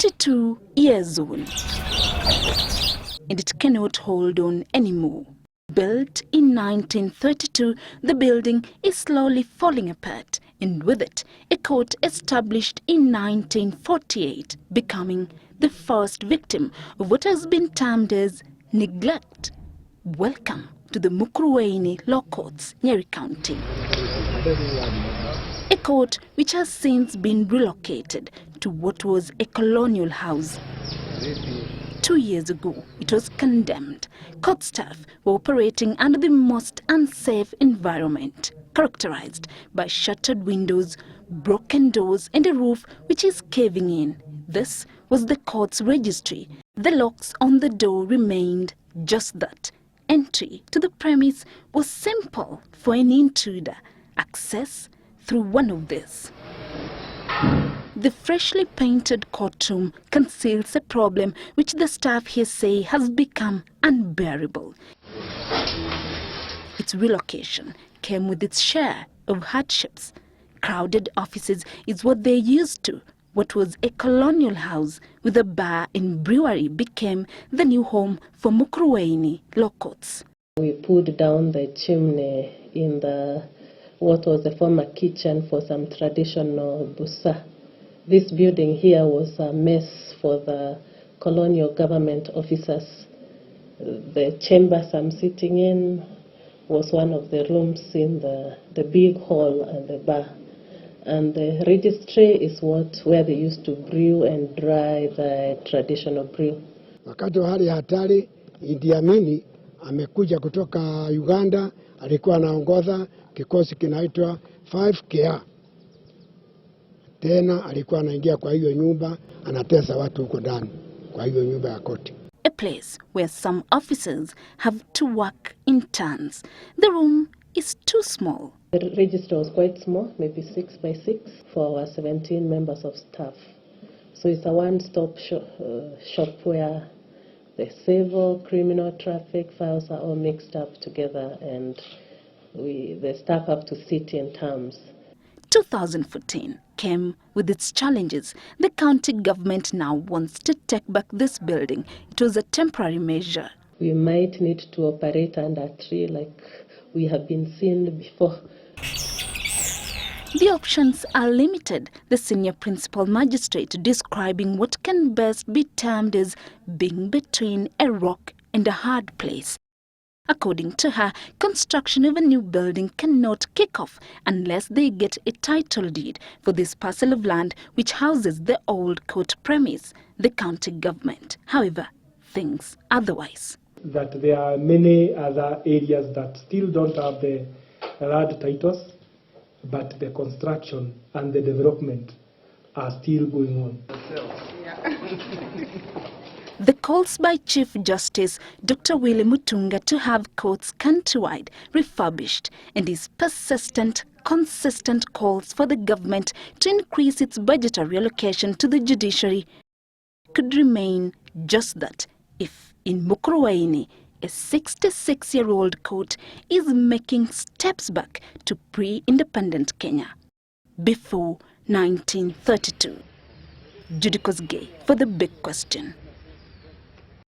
32 years old, and it cannot hold on anymore. Built in 1932, the building is slowly falling apart, and with it, a court established in 1948, becoming the first victim of what has been termed as neglect. Welcome to the Mukurwe-ini Law Courts, Nyeri County. A court which has since been relocated to what was a colonial house. 2 years ago, it was condemned. Court staff were operating under the most unsafe environment, characterized by shattered windows, broken doors, and a roof which is caving in. This was the court's registry. The locks on the door remained just that. Entry to the premise was simple for an intruder. Access through one of these. The freshly painted courtroom conceals a problem which the staff here say has become unbearable. Its relocation came with its share of hardships. Crowded offices is what they're used to. What was a colonial house with a bar and brewery became the new home for Mukurwe-ini Law Courts. We put down the chimney in what was the former kitchen for some traditional busa. This building here was a mess for the colonial government officers. The chambers I'm sitting in was one of the rooms in the big hall and the bar. And the registry is where they used to brew and dry the traditional brew. Wakati wa hali hatari, Idi Amini amekuja kutoka Uganda, alikuwa anaongoza kikosi kinaitwa 5KR. Tena alikuwa anaingia kwa hiyo nyumba, anatesa watu huko ndani kwa hiyo nyumba ya koti. A place where some officers have to work in turns. The room is too small. The register was quite small, maybe 6 by 6 for our 17 members of staff. So it's a one-stop shop where the civil, criminal, traffic files are all mixed up together, and the staff have to sit in terms. 2014 came with its challenges. The county government now wants to take back this building. It was a temporary measure. We might need to operate under a tree like we have been seen before. The options are limited. The senior principal magistrate describing what can best be termed as being between a rock and a hard place. According to her, construction of a new building cannot kick off unless they get a title deed for this parcel of land which houses the old court premise. The county government, however, thinks otherwise. That there are many other areas that still don't have the land titles, but the construction and the development are still going on. The calls by Chief Justice Dr. Willie Mutunga to have courts countrywide refurbished and his persistent, consistent calls for the government to increase its budgetary allocation to the judiciary could remain just that if in Mukurwe-ini, a 66-year-old court is making steps back to pre-independent Kenya before 1932. Judy Kosgei for The Big Question.